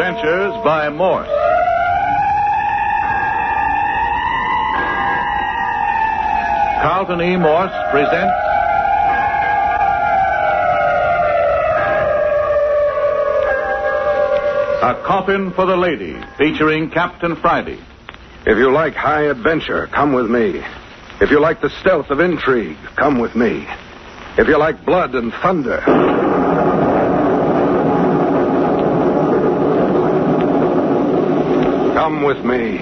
Adventures by Morse. Carlton E. Morse presents A Coffin for the Lady, featuring Captain Friday. If you like high adventure, come with me. If you like the stealth of intrigue, come with me. If you like blood and thunder, come with me.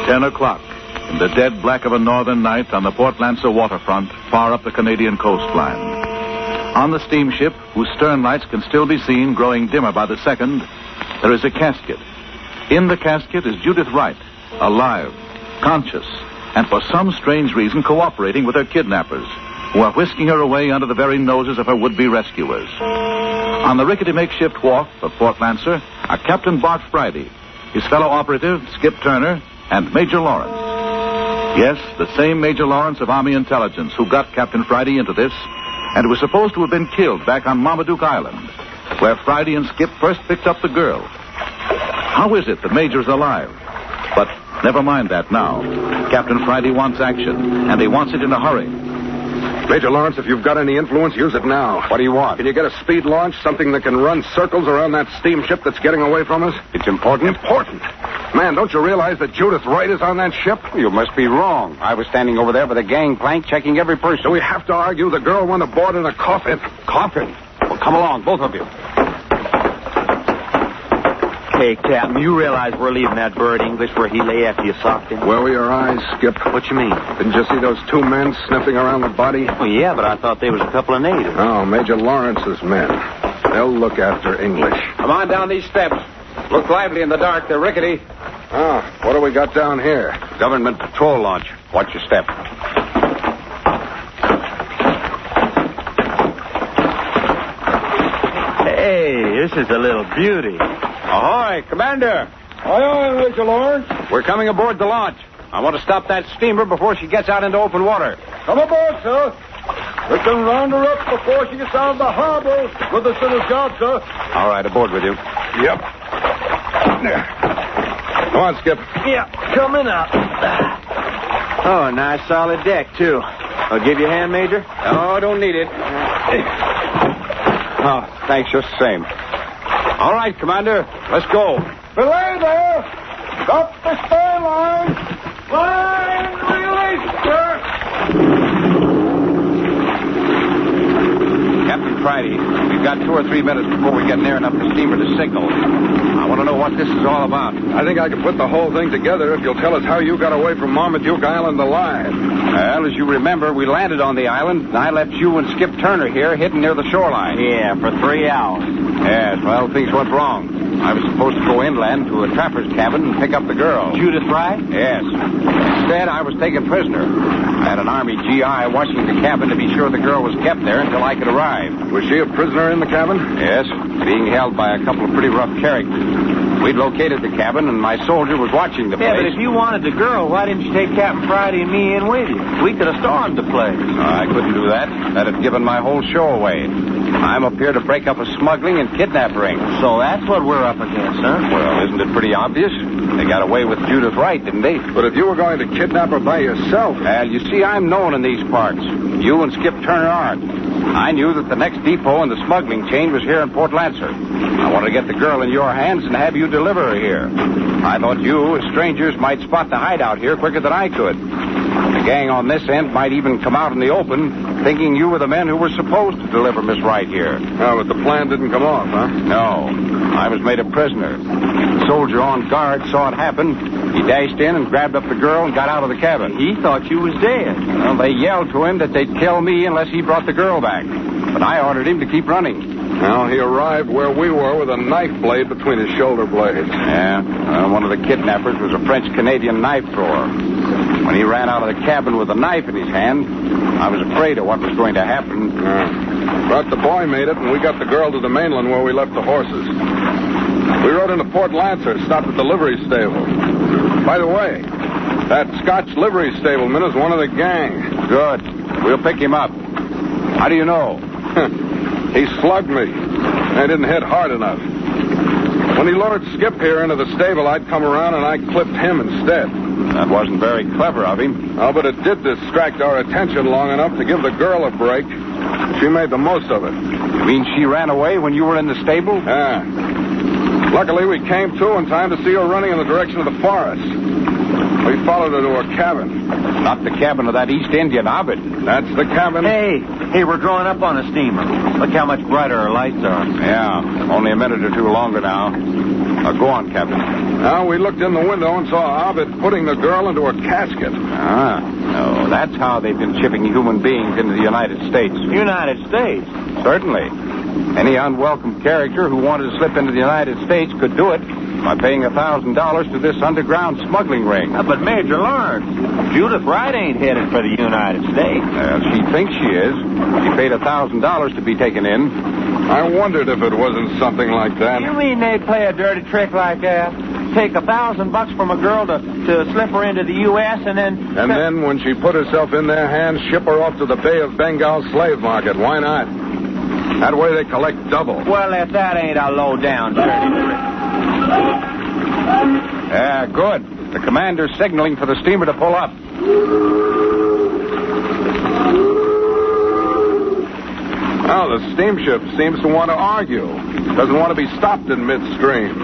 $10 in the dead black of a northern night on the Port Lancer waterfront, far up the Canadian coastline. On the steamship, whose stern lights can still be seen growing dimmer by the second, there is a casket. In the casket is Judith Wright, alive, conscious, and for some strange reason cooperating with her kidnappers, who are whisking her away under the very noses of her would-be rescuers. On the rickety makeshift wharf of Port Lancer are Captain Bart Friday, his fellow operative, Skip Turner, and Major Lawrence. Yes, the same Major Lawrence of Army Intelligence who got Captain Friday into this, and was supposed to have been killed back on Marmaduke Island, where Friday and Skip first picked up the girl. How is it the Major is alive? But never mind that now. Captain Friday wants action, and he wants it in a hurry. Major Lawrence, if you've got any influence, use it now. What do you want? Can you get a speed launch, something that can run circles around that steamship that's getting away from us? It's important? Important? Man, don't you realize that Judith Wright is on that ship? You must be wrong. I was standing over there by the gangplank checking every person. Do we have to argue the girl went aboard in a coffin? Coffin? Well, come along, both of you. Hey, Captain, you realize we're leaving that bird English where he lay after you socked him? Where were your eyes, Skip? What you mean? Didn't you see those two men sniffing around the body? Oh, yeah, but I thought they was a couple of natives. Oh, Major Lawrence's men. They'll look after English. Come on down these steps. Look lively in the dark. They're rickety. Ah, what do we got down here? Government patrol launch. Watch your step. Hey, this is a little beauty. Ahoy, Commander. Aye, Major Lawrence. We're coming aboard the launch. I want to stop that steamer before she gets out into open water. Come aboard, sir. We can round her up before she gets out of the harbor with the civil job, sir. All right, aboard with you. Yep. There. Come on, Skip. Yeah, coming up. Oh, nice solid deck, too. I'll give you a hand, Major. Oh, don't need it. Oh, thanks just the same. All right, Commander. Let's go. Belay there. Stop the stern line. Line release, sir. Captain Friday, we've got 2 or 3 minutes before we get near enough the steamer to signal. I want to know what this is all about. I think I can put the whole thing together if you'll tell us how you got away from Marmaduke Island alive. Well, as you remember, we landed on the island, and I left you and Skip Turner here hidden near the shoreline. Yeah, for 3 hours. Yes, well, things went wrong. I was supposed to go inland to a trapper's cabin and pick up the girl. Judith Wright? Yes. Instead, I was taken prisoner. I had an Army GI watching the cabin to be sure the girl was kept there until I could arrive. Was she a prisoner in the cabin? Yes, being held by a couple of pretty rough characters. We'd located the cabin, and my soldier was watching the place. Yeah, but if you wanted the girl, why didn't you take Captain Friday and me in with you? We could have stormed the place. I couldn't do that. That'd have given my whole show away. I'm up here to break up a smuggling and kidnap ring. So that's what we're up against, huh? Well, isn't it pretty obvious? They got away with Judith Wright, didn't they? But if you were going to kidnap her by yourself... Well, you see, I'm known in these parts. You and Skip Turner aren't. I knew that the next depot in the smuggling chain was here in Port Lancer. I wanted to get the girl in your hands and have you deliver her here. I thought you, as strangers, might spot the hideout here quicker than I could. The gang on this end might even come out in the open, thinking you were the men who were supposed to deliver Miss Wright here. Oh, but the plan didn't come off, huh? No. I was made a prisoner. The soldier on guard saw it happen. He dashed in and grabbed up the girl and got out of the cabin. He thought you was dead. Well, they yelled to him that they'd kill me unless he brought the girl back. But I ordered him to keep running. Well, he arrived where we were with a knife blade between his shoulder blades. Yeah. One of the kidnappers was a French-Canadian knife thrower. When he ran out of the cabin with a knife in his hand, I was afraid of what was going to happen. But the boy made it, and we got the girl to the mainland where we left the horses. We rode into Port Lancer, stopped at the livery stable. By the way, that Scotch livery stableman is one of the gang. Good. We'll pick him up. How do you know? He slugged me. I didn't hit hard enough. When he lured Skip here into the stable, I'd come around and I clipped him instead. That wasn't very clever of him. Oh, but it did distract our attention long enough to give the girl a break. She made the most of it. You mean she ran away when you were in the stable? Yeah. Luckily, we came to in time to see her running in the direction of the forest. We followed her to her cabin. Not the cabin of that East Indian Ovid. That's the cabin. Hey, we're drawing up on a steamer. Look how much brighter our lights are. Yeah, only a minute or two longer now. Go on, Captain. Now, we looked in the window and saw Ovid putting the girl into a casket. Oh, that's how they've been shipping human beings into the United States. United States? Certainly. Any unwelcome character who wanted to slip into the United States could do it by paying $1,000 to this underground smuggling ring. But Major Lawrence, Judith Wright ain't headed for the United States. Well, she thinks she is. She paid $1,000 to be taken in. I wondered if it wasn't something like that. You mean they'd play a dirty trick like that? Take $1,000 from a girl to slip her into the U.S. and then... And then when she put herself in their hands, ship her off to the Bay of Bengal slave market. Why not? That way they collect double. Well, if that ain't a low-down dirty trick. Yeah, good. The commander's signaling for the steamer to pull up. Now, the steamship seems to want to argue. Doesn't want to be stopped in midstream.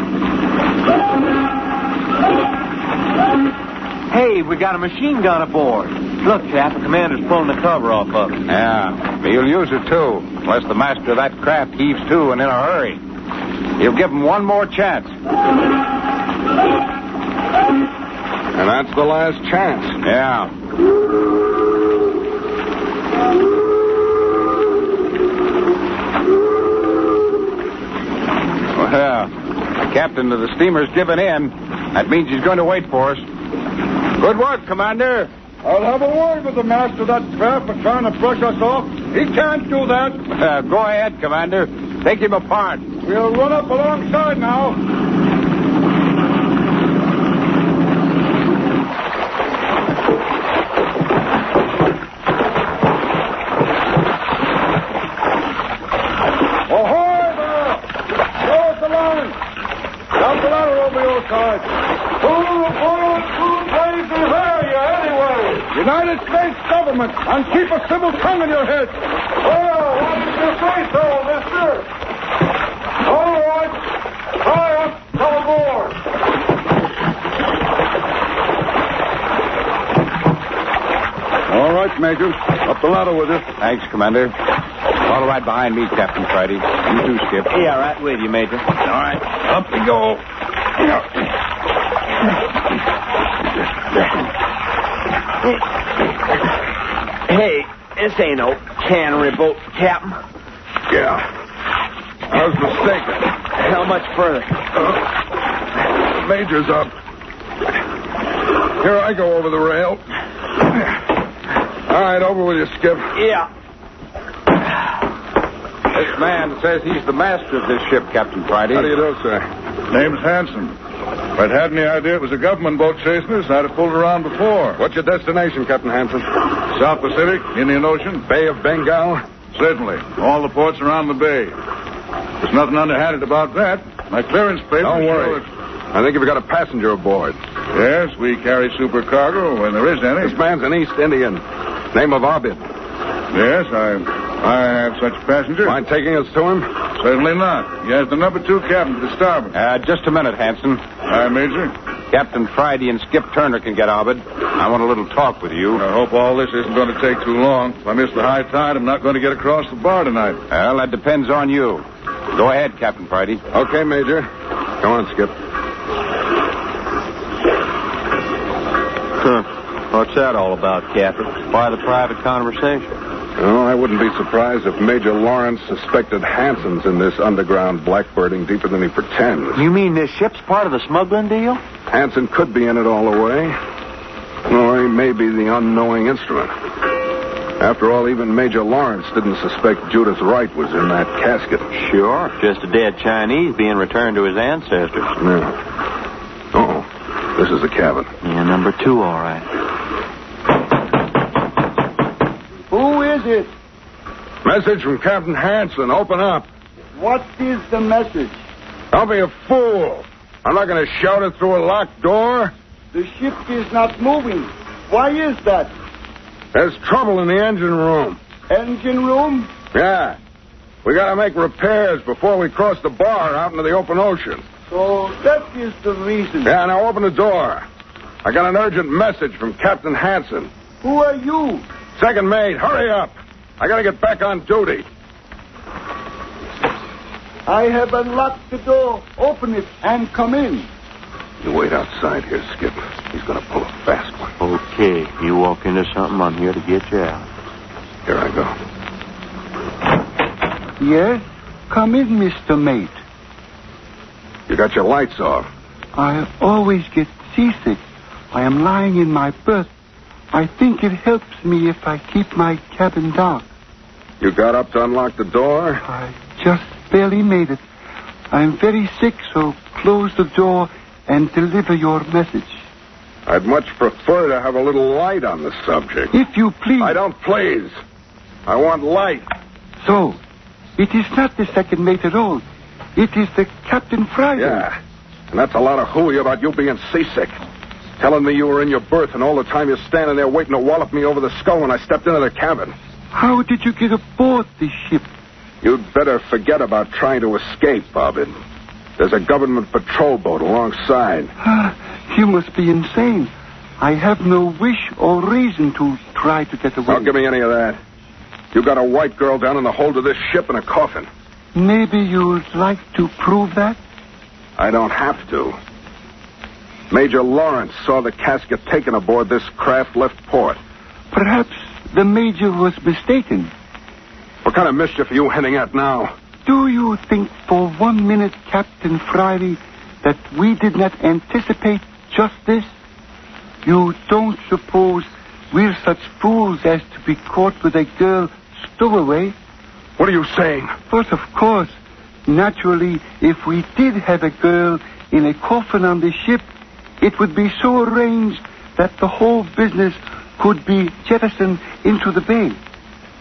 Hey, we got a machine gun aboard. Look, Cap, the commander's pulling the cover off of it. Yeah, he'll use it, too, unless the master of that craft heaves to and in a hurry. He'll give him one more chance. And that's the last chance. Yeah. Well, the captain of the steamer's given in. That means he's going to wait for us. Good work, Commander. I'll have a word with the master of that craft for trying to brush us off. He can't do that. Go ahead, Commander. Take him apart. We'll run up alongside now. Ahoy there! Close the line. Down the ladder over your side. Who plays the hair you anyway? United States government, and keep a civil tongue in your head. Well, what did you say so, mister? All right. Try up. Come aboard. All right, Major. Up the ladder with you. Thanks, Commander. Follow right behind me, Captain Friday. You too, Skip. Yeah, right with you, Major. All right. Up we go. Hey, this ain't no cannery boat, Captain. Yeah. I was mistaken. How much further? Major's up. Here I go over the rail. All right, over with you, Skip. Yeah. This man says he's the master of this ship, Captain Friday. How do you do, sir? Name's Hanson. If I'd had any idea it was a government boat chasing us, I'd have pulled around before. What's your destination, Captain Hanson? South Pacific, Indian Ocean. Bay of Bengal? Certainly. All the ports around the bay. There's nothing underhanded about that. My clearance papers... Don't worry. I think you've got a passenger aboard. Yes, we carry supercargo when there is any. This man's an East Indian. Name of Ovid. Yes, I have such a passenger. Mind taking us to him? Certainly not. He has the number 2 cabin to the starboard. Just a minute, Hanson. Aye, Major. Captain Friday and Skip Turner can get Ovid. I want a little talk with you. I hope all this isn't going to take too long. If I miss the high tide, I'm not going to get across the bar tonight. Well, that depends on you. Go ahead, Captain Friday. Okay, Major. Come on, Skip. What's that all about, Captain? Why the private conversation? Oh, I wouldn't be surprised if Major Lawrence suspected Hanson's in this underground blackbirding deeper than he pretends. You mean this ship's part of the smuggling deal? Hanson could be in it all the way. Or he may be the unknowing instrument. After all, even Major Lawrence didn't suspect Judith Wright was in that casket. Sure. Just a dead Chinese being returned to his ancestors. Yeah. Oh, this is the cabin. Yeah, number 2, all right. Who is it? Message from Captain Hansen. Open up. What is the message? Don't be a fool. I'm not going to shout it through a locked door. The ship is not moving. Why is that? There's trouble in the engine room. Engine room? Yeah. We got to make repairs before we cross the bar out into the open ocean. So that is the reason. Yeah, now open the door. I got an urgent message from Captain Hansen. Who are you? Second mate, hurry up. I got to get back on duty. I have unlocked the door. Open it and come in. You wait outside here, Skip. He's going to pull a fast one. Okay. You walk into something, I'm here to get you out. Here I go. Yes? Come in, Mr. Mate. You got your lights off. I always get seasick. I am lying in my berth. I think it helps me if I keep my cabin dark. You got up to unlock the door? I just barely made it. I'm very sick, so close the door and deliver your message. I'd much prefer to have a little light on the subject. If you please. I don't please. I want light. So, it is not the second mate at all. It is the Captain Friday. Yeah, and that's a lot of hooey about you being seasick. Telling me you were in your berth and all the time you're standing there waiting to wallop me over the skull when I stepped into the cabin. How did you get aboard this ship? You'd better forget about trying to escape, Bobbin. There's a government patrol boat alongside. You must be insane. I have no wish or reason to try to get away. Don't give me any of that. You got a white girl down in the hold of this ship in a coffin. Maybe you'd like to prove that? I don't have to. Major Lawrence saw the casket taken aboard this craft left port. Perhaps the Major was mistaken. What kind of mischief are you hinting at now? Do you think for 1 minute, Captain Friday, that we did not anticipate just this? You don't suppose we're such fools as to be caught with a girl stowaway? What are you saying? But of course, naturally, if we did have a girl in a coffin on the ship, it would be so arranged that the whole business could be jettisoned into the bay.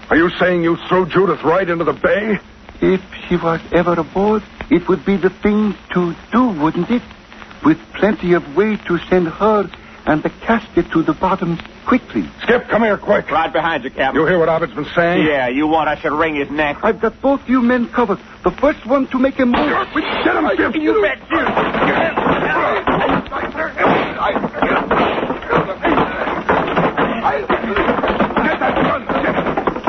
Are you saying you threw Judith right into the bay? If she was ever aboard, it would be the thing to do, wouldn't it? With plenty of way to send her and the casket to the bottom quickly. Skip, come here quick. Right behind you, Captain. You hear what Abbott's been saying? Yeah, you want I should wring his neck? I've got both you men covered. The first one to make a move. Get him, Skip. You bet you. Get that gun, Skip.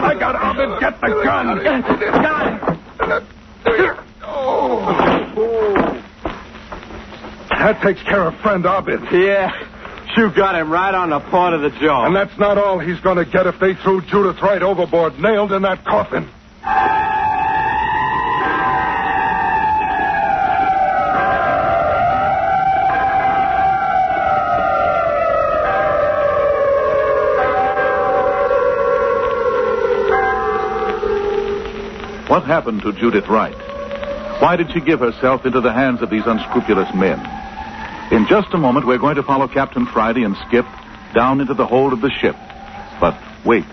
I got Abbott. Get the gun. Got it. That takes care of friend Abbott. Yeah, you got him right on the point of the jaw. And that's not all he's going to get if they threw Judith right overboard, nailed in that coffin. What happened to Judith Wright? Why did she give herself into the hands of these unscrupulous men? In just a moment, we're going to follow Captain Friday and Skip down into the hold of the ship. But wait.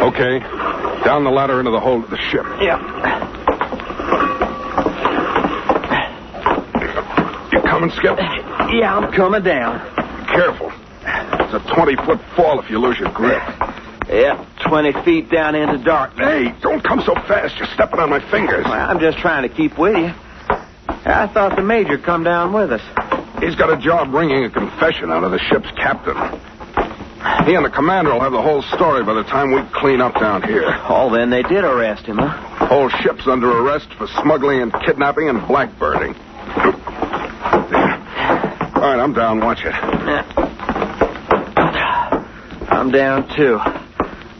Okay. Down the ladder into the hold of the ship. Yeah. You coming, Skip? Yeah, I'm coming down. Careful. It's a 20-foot fall if you lose your grip. Yeah, 20 feet down into darkness. Hey, don't come so fast. You're stepping on my fingers. Well, I'm just trying to keep with you. I thought the Major come down with us. He's got a job wringing a confession out of the ship's captain. He and the commander will have the whole story by the time we clean up down here. Oh, then they did arrest him, huh? Whole ship's under arrest for smuggling and kidnapping and blackbirding. All right, I'm down. Watch it. I'm down, too.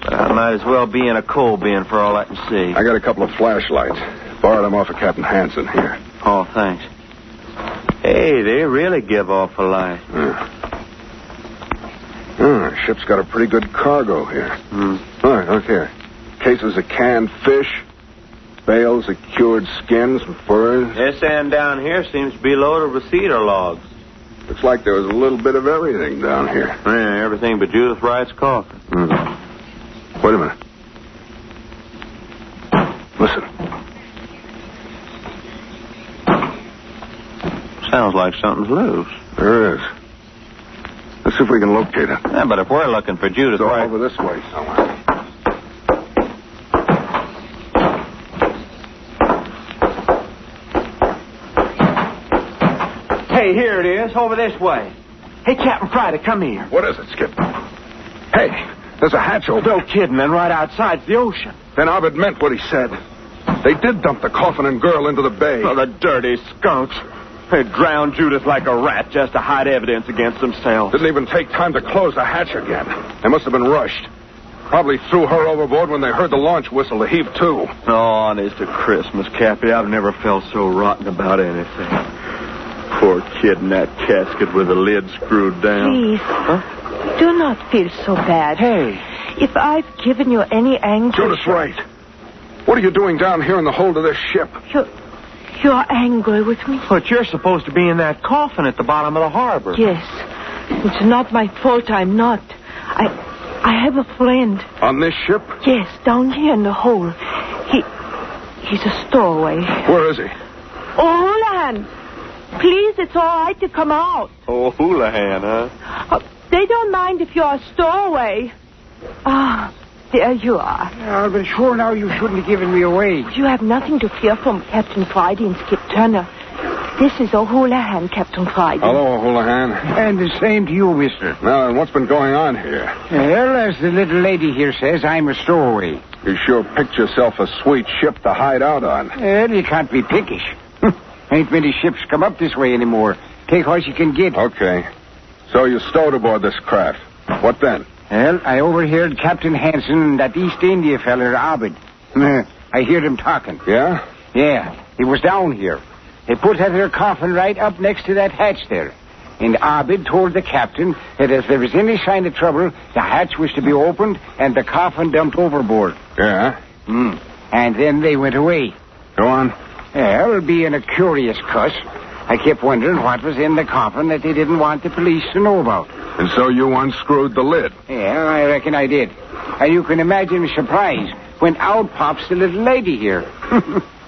But I might as well be in a coal bin for all I can see. I got a couple of flashlights. Borrowed them off of Captain Hansen here. Oh, thanks. Hey, they really give off a light. Ship's got a pretty good cargo here. Hmm. All right, look here. Cases of canned fish, bales of cured skins and furs. This end down here seems to be loaded with cedar logs. Looks like there was a little bit of everything down here. Yeah, everything but Judith Wright's coffin. Wait a minute. Listen. Sounds like something's loose. There is. Let's see if we can locate it. Yeah, but if we're looking for Judith Go Wright... over this way somewhere. Hey, here it is, over this way. Hey, Captain Friday, come here. What is it, Skip? Hey, there's a hatch open. No kidding, and right outside's the ocean. Then Ovid meant what he said. They did dump the coffin and girl into the bay. Oh, the dirty skunks. They drowned Judith like a rat just to hide evidence against themselves. Didn't even take time to close the hatch again. They must have been rushed. Probably threw her overboard when they heard the launch whistle to heave to. Oh, honest to Christmas, Cappy, I've never felt so rotten about anything. Poor kid in that casket with the lid screwed down. Please, do not feel so bad. Hey. If I've given you any anguish... Judith's right. What are you doing down here in the hold of this ship? You're angry with me? But you're supposed to be in that coffin at the bottom of the harbor. Yes. It's not my fault I'm not. I have a friend. On this ship? Yes, down here in the hole. He's a stowaway. Where is he? Oh, Houlihan! Please, it's all right to come out. Oh, Houlihan, huh? They don't mind if you're a stowaway. Ah, there you are. I'll be sure now you shouldn't have given me away. You have nothing to fear from Captain Friday and Skip Turner. This is O'Houlihan, Captain Friday. Hello, Houlihan. And the same to you, mister. Now, what's been going on here? Well, as the little lady here says, I'm a stowaway. You sure picked yourself a sweet ship to hide out on. Well, you can't be pickish. Ain't many ships come up this way anymore. Take what you can get. Okay. So you stowed aboard this craft. What then? Well, I overheard Captain Hansen and that East India feller, Abid. I heard him talking. Yeah? Yeah, he was down here. They put that there coffin right up next to that hatch there. And Abid told the captain that if there was any sign of trouble, the hatch was to be opened and the coffin dumped overboard. Yeah? And then they went away. Go on. Well, being a curious cuss, I kept wondering what was in the coffin that they didn't want the police to know about. And so you unscrewed the lid. Yeah, I reckon I did. And you can imagine the surprise when out pops the little lady here.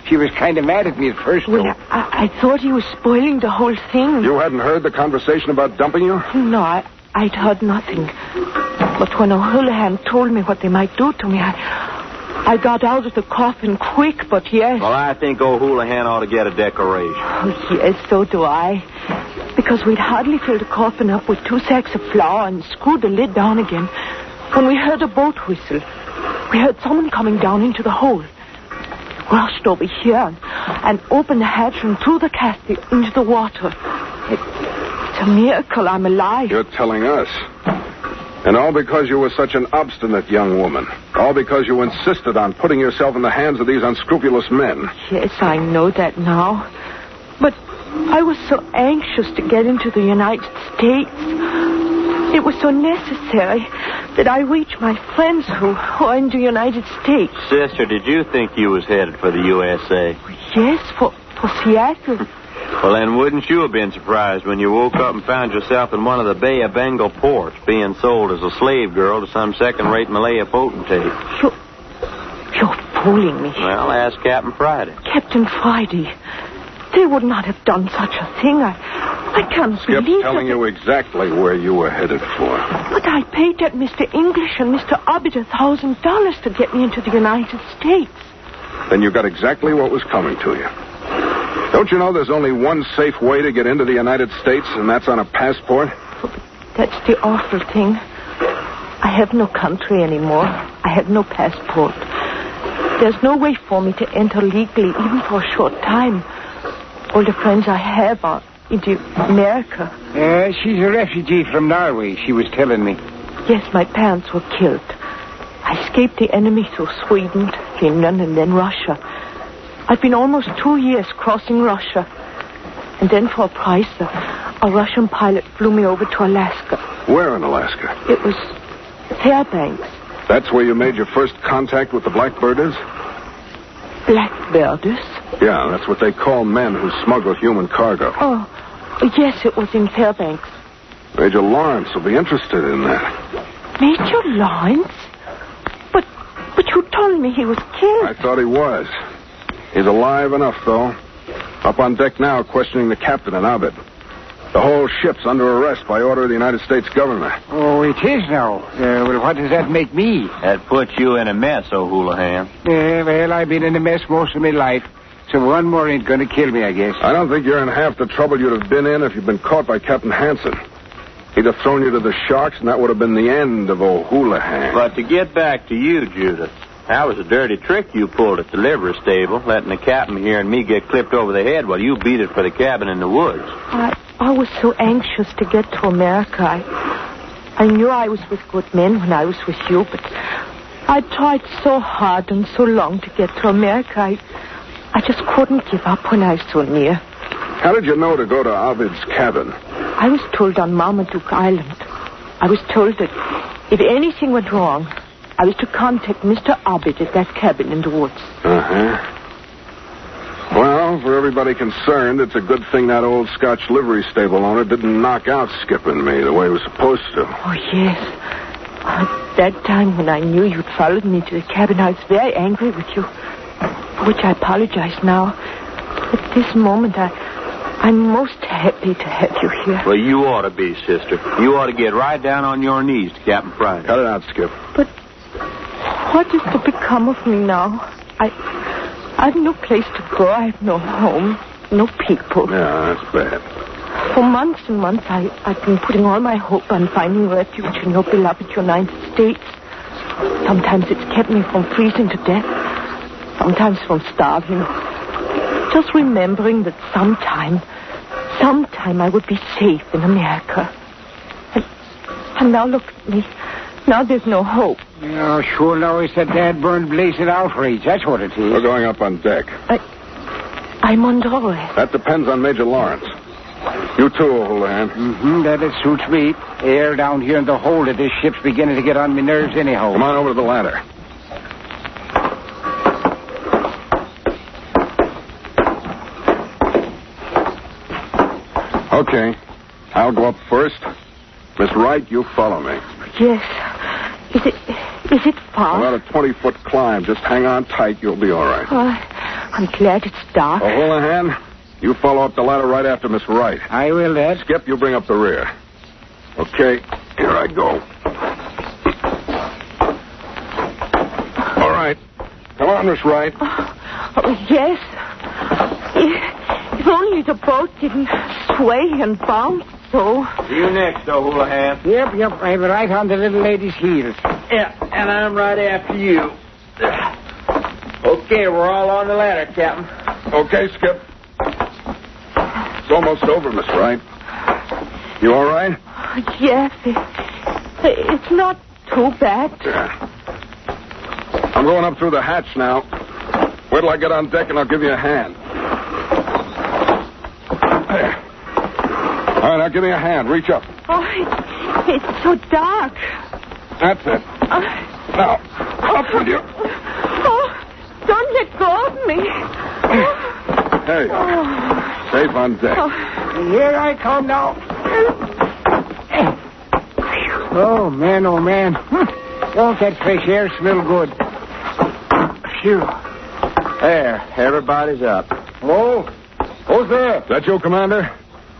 She was kind of mad at me at first, Well, though. I thought he was spoiling the whole thing. You hadn't heard the conversation about dumping you? No, I'd heard nothing. But when O'Houlihan told me what they might do to me, I got out of the coffin quick, but yes. Well, I think O'Houlihan ought to get a decoration. Oh, yes, so do I. Because we'd hardly filled the coffin up with 2 sacks of flour and screwed the lid down again when we heard a boat whistle. We heard someone coming down into the hole. We rushed over here and opened the hatch and threw the casket into the water. It's a miracle I'm alive. You're telling us. And all because you were such an obstinate young woman. All because you insisted on putting yourself in the hands of these unscrupulous men. Yes, I know that now. But I was so anxious to get into the United States. It was so necessary that I reach my friends who are in the United States. Sister, did you think you was headed for the USA? Yes, for Seattle. Well, then wouldn't you have been surprised when you woke up and found yourself in one of the Bay of Bengal ports being sold as a slave girl to some second-rate Malaya potentate? You're fooling me. Well, ask Captain Friday. Captain Friday. They would not have done such a thing. I can't Skip's believe telling you exactly where you were headed for. But I paid that Mr. English and Mr. Obbit $1,000 to get me into the United States. Then you got exactly what was coming to you. Don't you know there's only one safe way to get into the United States, and that's on a passport? That's the awful thing. I have no country anymore. I have no passport. There's no way for me to enter legally, even for a short time. All the friends I have are in America. She's a refugee from Norway, she was telling me. Yes, my parents were killed. I escaped the enemy through Sweden, Finland, and then Russia. I've been almost 2 years crossing Russia. And then for a price, a Russian pilot flew me over to Alaska. Where in Alaska? It was Fairbanks. That's where you made your first contact with the Blackbirders? Blackbirders? Yeah, that's what they call men who smuggle human cargo. Oh, yes, it was in Fairbanks. Major Lawrence will be interested in that. Major Lawrence? But you told me he was killed. I thought he was. He's alive enough, though. Up on deck now, questioning the captain and Abed. The whole ship's under arrest by order of the United States government. Oh, it is now. Well, what does that make me? That puts you in a mess, O'Houlihan. Well, I've been in a mess most of my life. So one more ain't going to kill me, I guess. I don't think you're in half the trouble you'd have been in if you'd been caught by Captain Hansen. He'd have thrown you to the sharks, and that would have been the end of O'Houlihan. But to get back to you, Judith, that was a dirty trick you pulled at the livery stable, letting the captain here and me get clipped over the head while you beat it for the cabin in the woods. I was so anxious to get to America. I knew I was with good men when I was with you, but I tried so hard and so long to get to America. I just couldn't give up when I was so near. How did you know to go to Ovid's cabin? I was told on Marmaduke Island. I was told that if anything went wrong, I was to contact Mr. Ovid at that cabin in the woods. Uh-huh. Well, for everybody concerned, it's a good thing that old Scotch livery stable owner didn't knock out Skip and me the way he was supposed to. Oh, yes. At that time when I knew you'd followed me to the cabin, I was very angry with you, for which I apologize now. At this moment, I'm most happy to have you here. Well, you ought to be, sister. You ought to get right down on your knees to Captain Friday. Cut it out, Skip. But what is to become of me now? I've no place to go. I have no home, no people. Yeah, that's bad. For months and months, I've been putting all my hope on finding refuge in your beloved United States. Sometimes it's kept me from freezing to death. Sometimes from starving. Just remembering that sometime I would be safe in America. And now look at me. Now there's no hope. Oh, sure, now it's a dad-burned blazing outrage. That's what it is. We're going up on deck. I'm under arrest. That depends on Major Lawrence. You too, O'Houlihan. That suits me. Air down here in the hold of this ship's beginning to get on my nerves anyhow. Come on over to the ladder. Okay. I'll go up first. Miss Wright, you follow me. Yes. Is it far? About a 20-foot climb. Just hang on tight. You'll be all right. I'm glad it's dark. O'Houlihan, you follow up the ladder right after Miss Wright. I will, Dad. Skip, you bring up the rear. Okay, here I go. All right. Come on, Miss Wright. Oh, yes. If only the boat didn't sway and bounce so. You next, O'Houlihan. Yep. I'm right on the little lady's heels. Yeah, and I'm right after you. Okay, we're all on the ladder, Captain. Okay, Skip. It's almost over, Miss Wright. You all right? Yes. It's not too bad. Yeah. I'm going up through the hatch now. Wait till I get on deck and I'll give you a hand. There. All right, now give me a hand. Reach up. Oh, it's so dark. That's it. Now, up with you. Oh, don't let go of me. There you are. Safe on deck. Here I come now. Oh, man. Don't that fresh air smell good? Phew. There, everybody's up. Hello? Who's there? Is that you, Commander?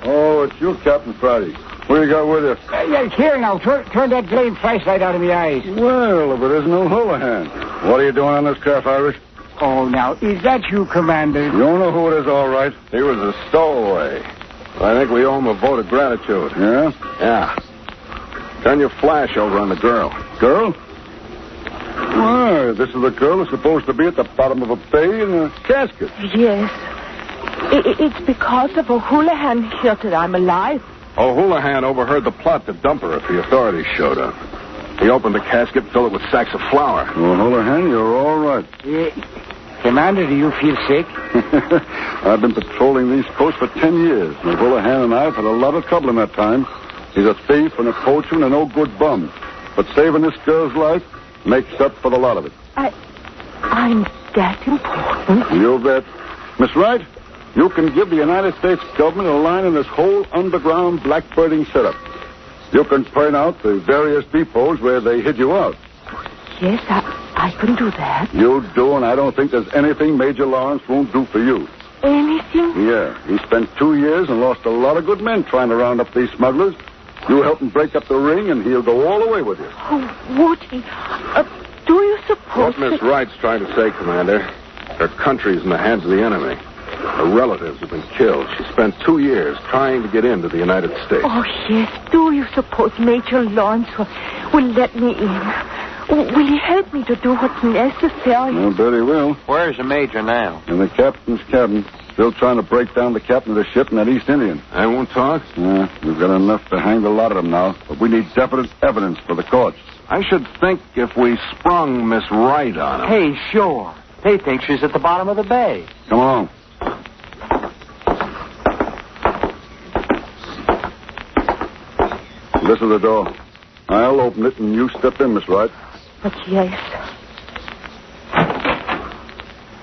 Oh, it's you, Captain Friday. What do you got with you? Yeah, here now. Turn that blame flashlight out of my eyes. Well, if it isn't O'Houlihan. What are you doing on this craft, Irish? Oh, now, is that you, Commander? You don't know who it is, all right. He was a stowaway. I think we owe him a vote of gratitude. Yeah? Yeah. Turn your flash over on the girl. Girl? Why, this is the girl who's supposed to be at the bottom of a bay in a casket. Yes. It's because of O'Houlihan here that I'm alive. O'Houlihan overheard the plot to dump her if the authorities showed up. He opened the casket and filled it with sacks of flour. O'Houlihan, you're all right. Commander, do you feel sick? I've been patrolling these coasts for 10 years. O'Houlihan and I have had a lot of trouble in that time. He's a thief and a poacher and a no-good bum. But saving this girl's life makes up for the lot of it. I'm that important? You bet. Miss Wright, you can give the United States government a line in this whole underground blackbirding setup. You can point out the various depots where they hid you out. Yes, I can do that. You do, and I don't think there's anything Major Lawrence won't do for you. Anything? Yeah, he spent 2 years and lost a lot of good men trying to round up these smugglers. You help him break up the ring, and he'll go all the way with you. Oh, would he? Do you suppose... What Miss Wright's trying to say, Commander, her country's in the hands of the enemy. Her relatives have been killed. She spent 2 years trying to get into the United States. Oh, yes. Do you suppose Major Lawrence will let me in? Will he help me to do what's necessary? I bet he will. Where's the major now? In the captain's cabin. Still trying to break down the captain of the ship in that East Indian. I won't talk? We've got enough to hang the lot of them now, but we need definite evidence for the courts. I should think if we sprung Miss Wright on him. Hey, sure. They think she's at the bottom of the bay. Come along. This is the door. I'll open it and you step in, Miss Wright. But yes.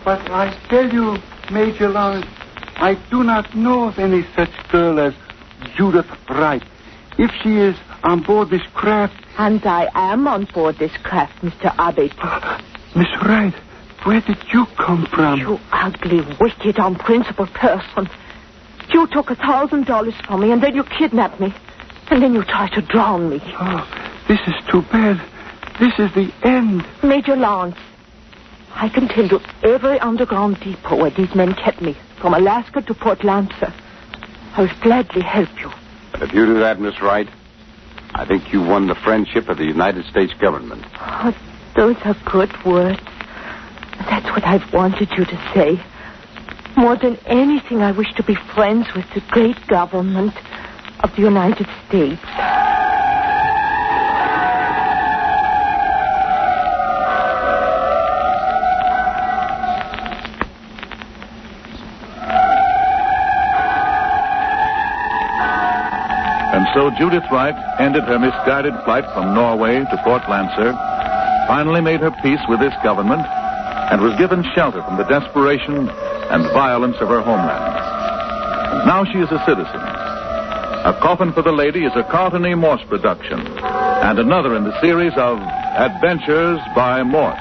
But I tell you, Major Lawrence, I do not know of any such girl as Judith Wright. If she is on board this craft... And I am on board this craft, Mr. Abbott. Miss Wright, where did you come from? You ugly, wicked, unprincipled person. You took $1,000 from me, and then you kidnapped me. And then you tried to drown me. Oh, this is too bad. This is the end. Major Lawrence, I can tell you every underground depot where these men kept me, from Alaska to Port Lancer. I would gladly help you. But if you do that, Miss Wright, I think you won the friendship of the United States government. Oh, those are good words. That's what I've wanted you to say. More than anything, I wish to be friends with the great government of the United States. And so Judith Wright ended her misguided flight from Norway to Port Lancer, finally made her peace with this government, and was given shelter from the desperation and violence of her homeland. And now she is a citizen. A Coffin for the Lady is a Carlton E. Morse production, and another in the series of Adventures by Morse.